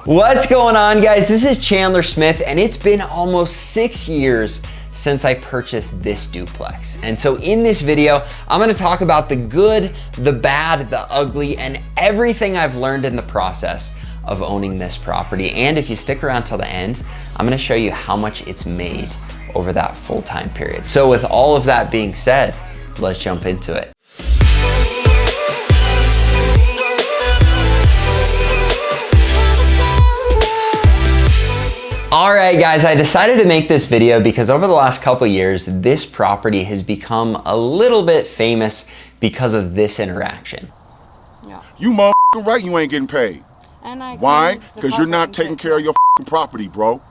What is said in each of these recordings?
What's going on, guys? This is Chandler Smith, and it's been almost 6 years since I purchased this duplex. And so in this video, I'm gonna talk about the good, the bad, the ugly, and everything I've learned in the process of owning this property. And if you stick around till the end, I'm gonna show you how much it's made over that full time period. So with all of that being said, let's jump into it. All right, guys, I decided to make this video because over the last couple years, this property has become a little bit famous because of this interaction. Yeah. You motherfucking right you ain't getting paid. And Why? Because you're not taking care of your property, bro.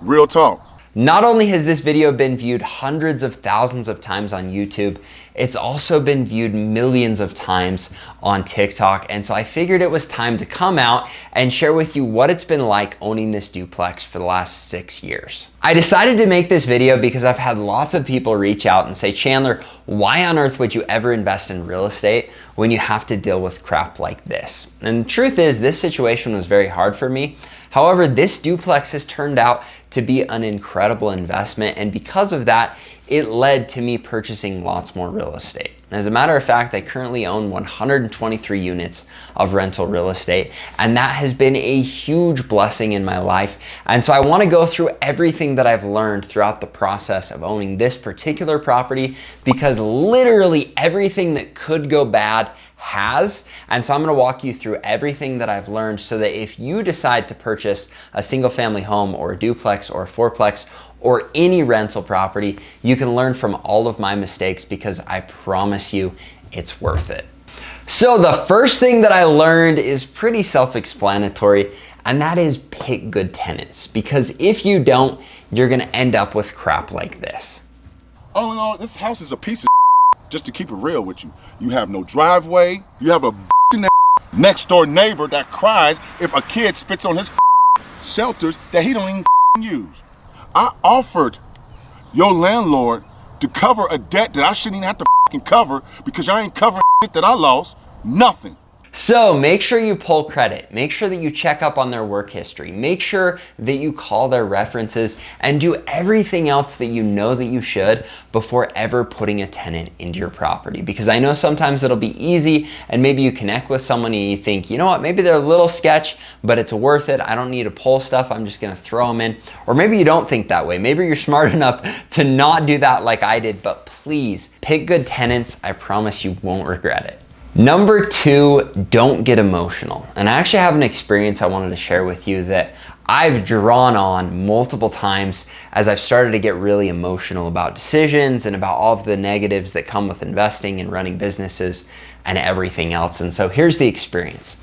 Real talk. Not only has this video been viewed hundreds of thousands of times on YouTube, it's also been viewed millions of times on TikTok. And so I figured it was time to come out and share with you what it's been like owning this duplex for the last 6 years. I decided to make this video because I've had lots of people reach out and say, Chandler, why on earth would you ever invest in real estate when you have to deal with crap like this? And the truth is, this situation was very hard for me. However, this duplex has turned out to be an incredible investment, and because of that, it led to me purchasing lots more real estate. As a matter of fact, I currently own 123 units of rental real estate, and that has been a huge blessing in my life. And so I want to go through everything that I've learned throughout the process of owning this particular property, because literally everything that could go bad has. And so I'm going to walk you through everything that I've learned so that if you decide to purchase a single family home or a duplex or a fourplex or any rental property, you can learn from all of my mistakes, because I promise you it's worth it. So the first thing that I learned is pretty self-explanatory, and that is pick good tenants, because if you don't, you're going to end up with crap like this. All in all, this house is a piece of just to keep it real with you. You have no driveway. You have a next door neighbor that cries if a kid spits on his shelters that he don't even use. I offered your landlord to cover a debt that I shouldn't even have to cover because I ain't covering that I lost. Nothing. So make sure you pull credit. Make sure that you check up on their work history. Make sure that you call their references and do everything else that you know that you should before ever putting a tenant into your property. Because I know sometimes it'll be easy and maybe you connect with someone and you think, you know what, maybe they're a little sketch, but it's worth it. I don't need to pull stuff. I'm just gonna throw them in. Or maybe you don't think that way. Maybe you're smart enough to not do that like I did, but please pick good tenants. I promise you won't regret it. Number 2, don't get emotional. And I actually have an experience I wanted to share with you that I've drawn on multiple times as I've started to get really emotional about decisions and about all of the negatives that come with investing and running businesses and everything else. And so here's the experience.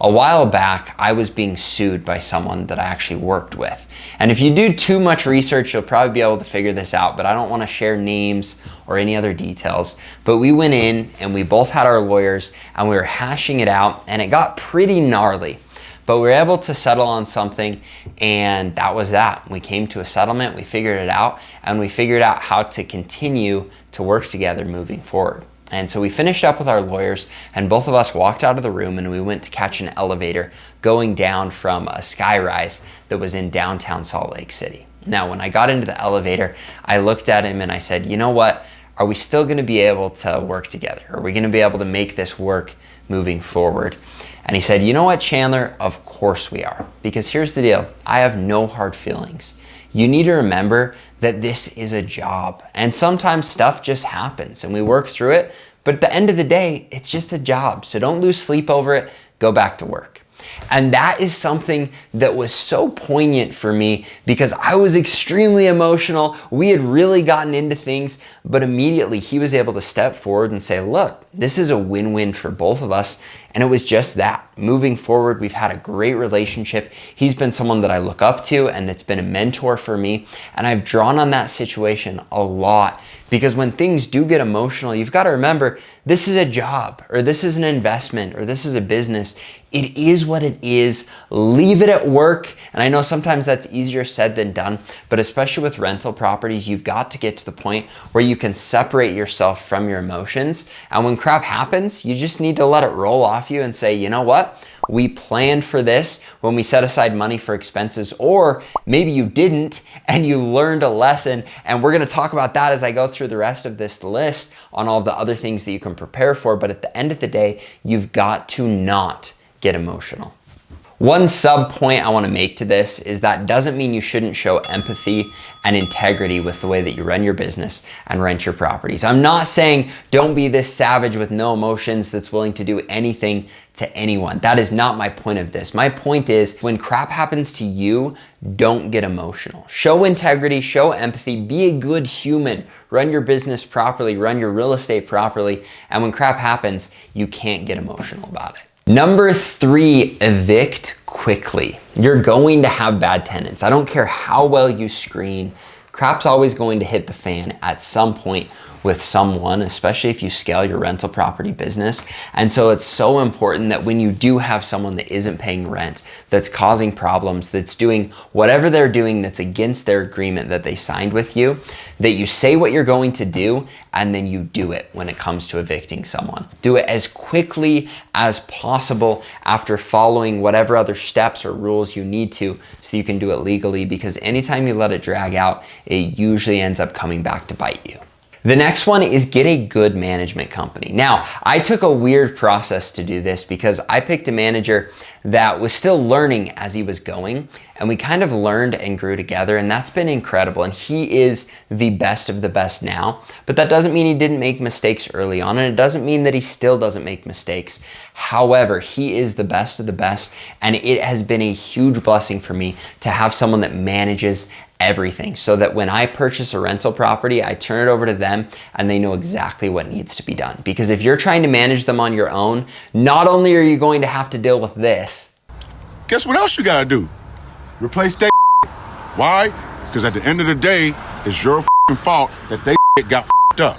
A while back, I was being sued by someone that I actually worked with. And if you do too much research, you'll probably be able to figure this out, but I don't want to share names or any other details. But we went in and we both had our lawyers and we were hashing it out, and it got pretty gnarly. But we were able to settle on something, and that was that. We came to a settlement, we figured it out, and we figured out how to continue to work together moving forward. And so we finished up with our lawyers, and both of us walked out of the room and we went to catch an elevator going down from a skyrise that was in downtown Salt Lake City. Now, when I got into the elevator, I looked at him and I said, you know what? Are we still gonna be able to work together? Are we gonna be able to make this work moving forward? And he said, you know what, Chandler? Of course we are. Because here's the deal. I have no hard feelings. You need to remember that this is a job, and sometimes stuff just happens and we work through it, but at the end of the day, it's just a job. So don't lose sleep over it, go back to work. And that is something that was so poignant for me because I was extremely emotional. We had really gotten into things, but immediately he was able to step forward and say, look, this is a win-win for both of us. And it was just that. Moving forward, we've had a great relationship. He's been someone that I look up to and that's been a mentor for me. And I've drawn on that situation a lot because when things do get emotional, you've got to remember this is a job, or this is an investment, or this is a business. It is what it is. Leave it at work. And I know sometimes that's easier said than done, but especially with rental properties, you've got to get to the point where you can separate yourself from your emotions. And when crap happens, you just need to let it roll off you and say, you know what? We planned for this when we set aside money for expenses, or maybe you didn't and you learned a lesson. And we're gonna talk about that as I go through the rest of this list on all the other things that you can prepare for. But at the end of the day, you've got to not get emotional. One sub point I want to make to this is that doesn't mean you shouldn't show empathy and integrity with the way that you run your business and rent your properties. I'm not saying don't be this savage with no emotions that's willing to do anything to anyone. That is not my point of this. My point is when crap happens to you, don't get emotional. Show integrity, show empathy, be a good human, run your business properly, run your real estate properly, and when crap happens, you can't get emotional about it. Number 3, evict quickly. You're going to have bad tenants. I don't care how well you screen, crap's always going to hit the fan at some point with someone, especially if you scale your rental property business. And so it's so important that when you do have someone that isn't paying rent, that's causing problems, that's doing whatever they're doing that's against their agreement that they signed with you, that you say what you're going to do and then you do it when it comes to evicting someone. Do it as quickly as possible after following whatever other steps or rules you need to so you can do it legally, because anytime you let it drag out, it usually ends up coming back to bite you. The next one is get a good management company. Now, I took a weird process to do this because I picked a manager that was still learning as he was going, and we kind of learned and grew together, and that's been incredible. And he is the best of the best now, but that doesn't mean he didn't make mistakes early on, and it doesn't mean that he still doesn't make mistakes. However, he is the best of the best, and it has been a huge blessing for me to have someone that manages everything, so that when I purchase a rental property, I turn it over to them and they know exactly what needs to be done. Because if you're trying to manage them on your own, not only are you going to have to deal with this, guess what else you gotta do? Replace that. Why? Because at the end of the day, it's your fault that they got up.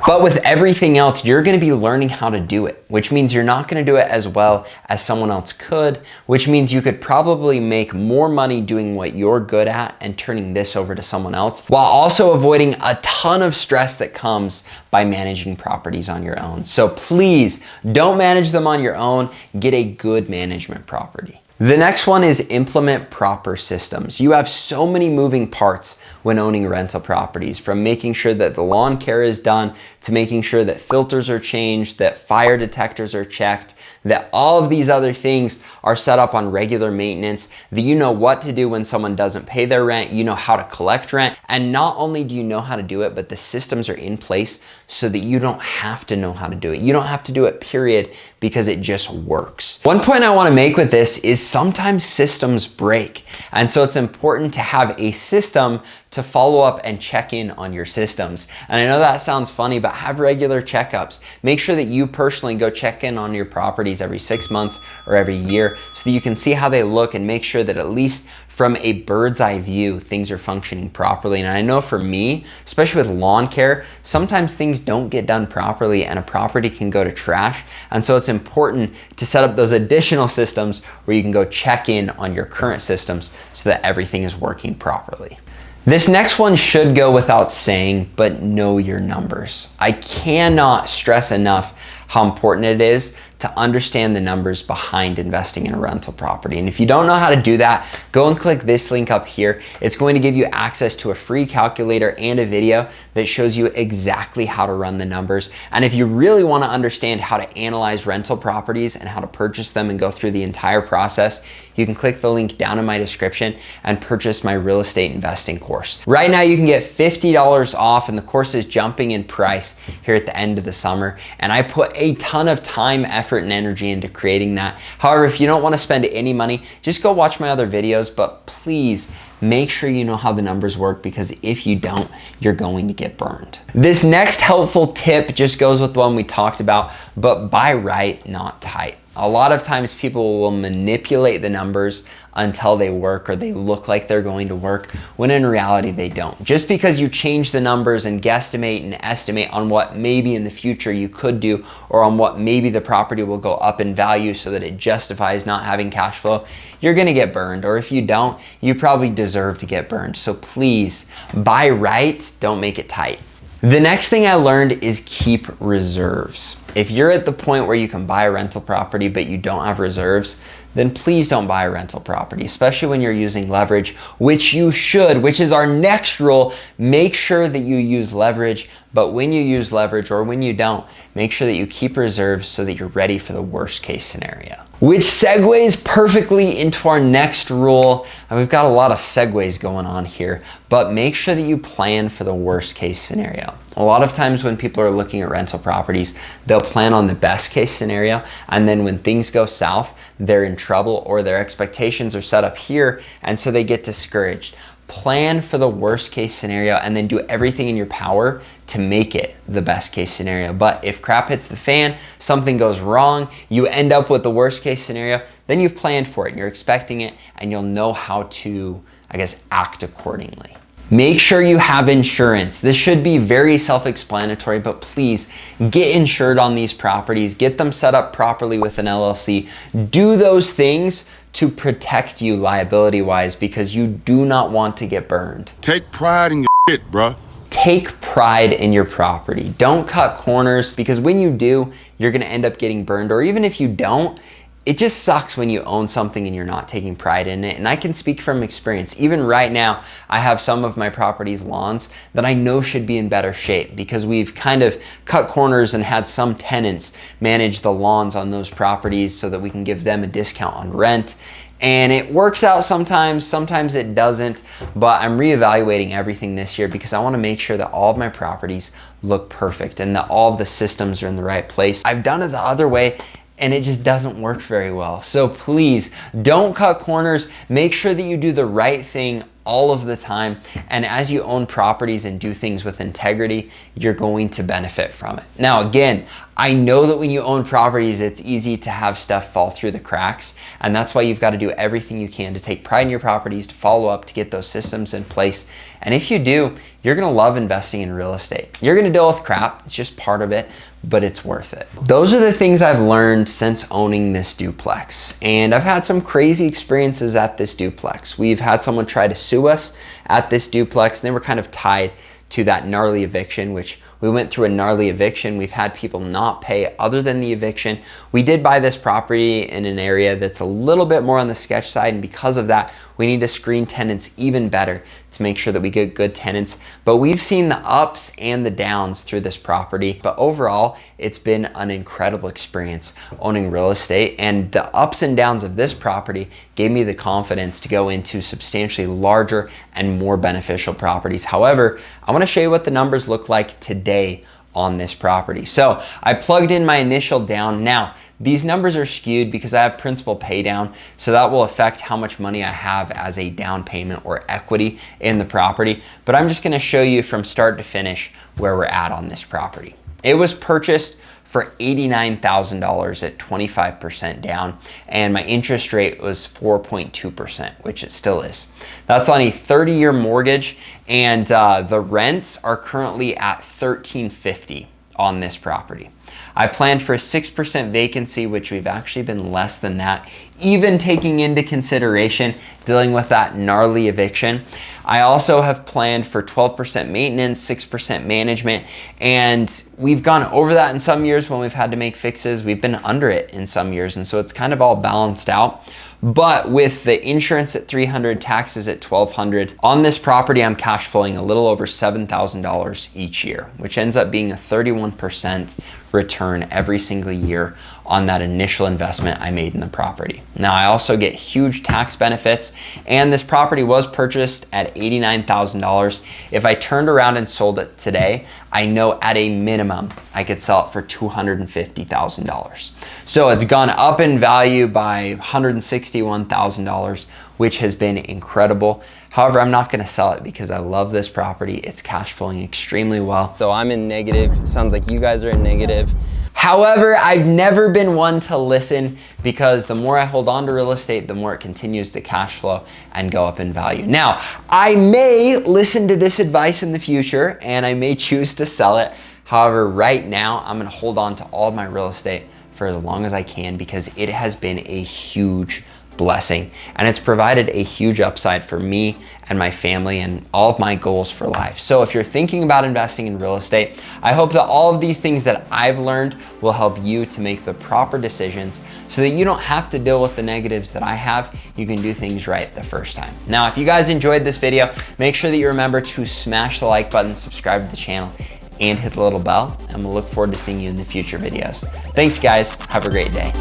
but with everything else, you're gonna be learning how to do it, which means you're not gonna do it as well as someone else could, which means you could probably make more money doing what you're good at and turning this over to someone else, while also avoiding a ton of stress that comes by managing properties on your own. So please don't manage them on your own, get a good management property. The next one is implement proper systems. You have so many moving parts when owning rental properties, from making sure that the lawn care is done, to making sure that filters are changed, that fire detectors are checked, that all of these other things are set up on regular maintenance, that you know what to do when someone doesn't pay their rent, you know how to collect rent, and not only do you know how to do it, but the systems are in place so that you don't have to know how to do it. You don't have to do it, period, because it just works. One point I want to make with this is sometimes systems break, and so it's important to have a system to follow up and check in on your systems. And I know that sounds funny, but have regular checkups. Make sure that you personally go check in on your properties every 6 months or every year so that you can see how they look and make sure that at least from a bird's eye view, things are functioning properly. And I know for me, especially with lawn care, sometimes things don't get done properly and a property can go to trash. And so it's important to set up those additional systems where you can go check in on your current systems so that everything is working properly. This next one should go without saying, but know your numbers. I cannot stress enough how important it is to understand the numbers behind investing in a rental property. And if you don't know how to do that, go and click this link up here. It's going to give you access to a free calculator and a video that shows you exactly how to run the numbers. And if you really want to understand how to analyze rental properties and how to purchase them and go through the entire process, you can click the link down in my description and purchase my real estate investing course. Right now you can get $50 off, and the course is jumping in price here at the end of the summer. And I put a ton of time, effort, and energy into creating that. However, if you don't want to spend any money, just go watch my other videos, but please make sure you know how the numbers work, because if you don't, you're going to get burned. This next helpful tip just goes with the one we talked about, but buy right, not tight. A lot of times people will manipulate the numbers until they work or they look like they're going to work, when in reality they don't. Just because you change the numbers and guesstimate and estimate on what maybe in the future you could do, or on what maybe the property will go up in value so that it justifies not having cash flow, you're gonna get burned. Or if you don't, you probably deserve to get burned. So please buy right, don't make it tight. The next thing I learned is keep reserves. If you're at the point where you can buy a rental property but you don't have reserves, then please don't buy a rental property, especially when you're using leverage, which you should, which is our next rule. Make sure that you use leverage, but when you use leverage or when you don't, make sure that you keep reserves so that you're ready for the worst case scenario. Which segues perfectly into our next rule. And we've got a lot of segues going on here, but make sure that you plan for the worst case scenario. A lot of times when people are looking at rental properties, they'll plan on the best case scenario, and then when things go south, they're in trouble or their expectations are set up here, and so they get discouraged. Plan for the worst case scenario and then do everything in your power to make it the best case scenario. But if crap hits the fan, something goes wrong, you end up with the worst case scenario, then you've planned for it and you're expecting it, and you'll know how to, I guess, act accordingly. Make sure you have insurance. This should be very self-explanatory, but please get insured on these properties. Get them set up properly with an LLC. Do those things to protect you liability-wise, because you do not want to get burned. Take pride in your shit, bruh. Take pride in your property. Don't cut corners, because when you do, you're gonna end up getting burned. Or even if you don't, it just sucks when you own something and you're not taking pride in it. And I can speak from experience. Even right now, I have some of my property's lawns that I know should be in better shape because we've kind of cut corners and had some tenants manage the lawns on those properties so that we can give them a discount on rent. And it works out sometimes, sometimes it doesn't, but I'm reevaluating everything this year because I want to make sure that all of my properties look perfect and that all of the systems are in the right place. I've done it the other way and it just doesn't work very well. So please don't cut corners. Make sure that you do the right thing all of the time. And as you own properties and do things with integrity, you're going to benefit from it. Now, again, I know that when you own properties, it's easy to have stuff fall through the cracks. And that's why you've got to do everything you can to take pride in your properties, to follow up, to get those systems in place. And if you do, you're gonna love investing in real estate. You're gonna deal with crap, it's just part of it, but it's worth it. Those are the things I've learned since owning this duplex. And I've had some crazy experiences at this duplex. We've had someone try to sue us at this duplex, and they were kind of tied to that gnarly eviction, which we went through a gnarly eviction. We've had people not pay other than the eviction. We did buy this property in an area that's a little bit more on the sketch side, and because of that, we need to screen tenants even better to make sure that we get good tenants. But we've seen the ups and the downs through this property. But overall, it's been an incredible experience owning real estate. And the ups and downs of this property gave me the confidence to go into substantially larger and more beneficial properties. However, I want to show you what the numbers look like today on this property. So I plugged in my initial down. Now, these numbers are skewed because I have principal pay down, so that will affect how much money I have as a down payment or equity in the property. But I'm just gonna show you from start to finish where we're at on this property. It was purchased for $89,000 at 25% down, and my interest rate was 4.2%, which it still is. That's on a 30-year mortgage, and the rents are currently at $1,350 on this property. I planned for a 6% vacancy, which we've actually been less than that, even taking into consideration dealing with that gnarly eviction. I also have planned for 12% maintenance, 6% management, and we've gone over that in some years when we've had to make fixes. We've been under it in some years, and so it's kind of all balanced out. But with the insurance at $300, taxes at $1,200, on this property, I'm cash flowing a little over $7,000 each year, which ends up being a 31% return every single year on that initial investment I made in the property. Now, I also get huge tax benefits, and this property was purchased at $89,000. If I turned around and sold it today, I know at a minimum I could sell it for $250,000. So it's gone up in value by $161,000, which has been incredible. However, I'm not gonna sell it because I love this property. It's cash flowing extremely well. So I'm in negative. Sounds like you guys are in negative. However, I've never been one to listen because the more I hold on to real estate, the more it continues to cash flow and go up in value. Now, I may listen to this advice in the future and I may choose to sell it. However, right now, I'm gonna hold on to all of my real estate for as long as I can because it has been a huge blessing, and it's provided a huge upside for me and my family and all of my goals for life. So if you're thinking about investing in real estate, I hope that all of these things that I've learned will help you to make the proper decisions so that you don't have to deal with the negatives that I have. You can do things right the first time. Now, if you guys enjoyed this video, make sure that you remember to smash the like button, subscribe to the channel, and hit the little bell, and we'll look forward to seeing you in the future videos. Thanks guys, have a great day.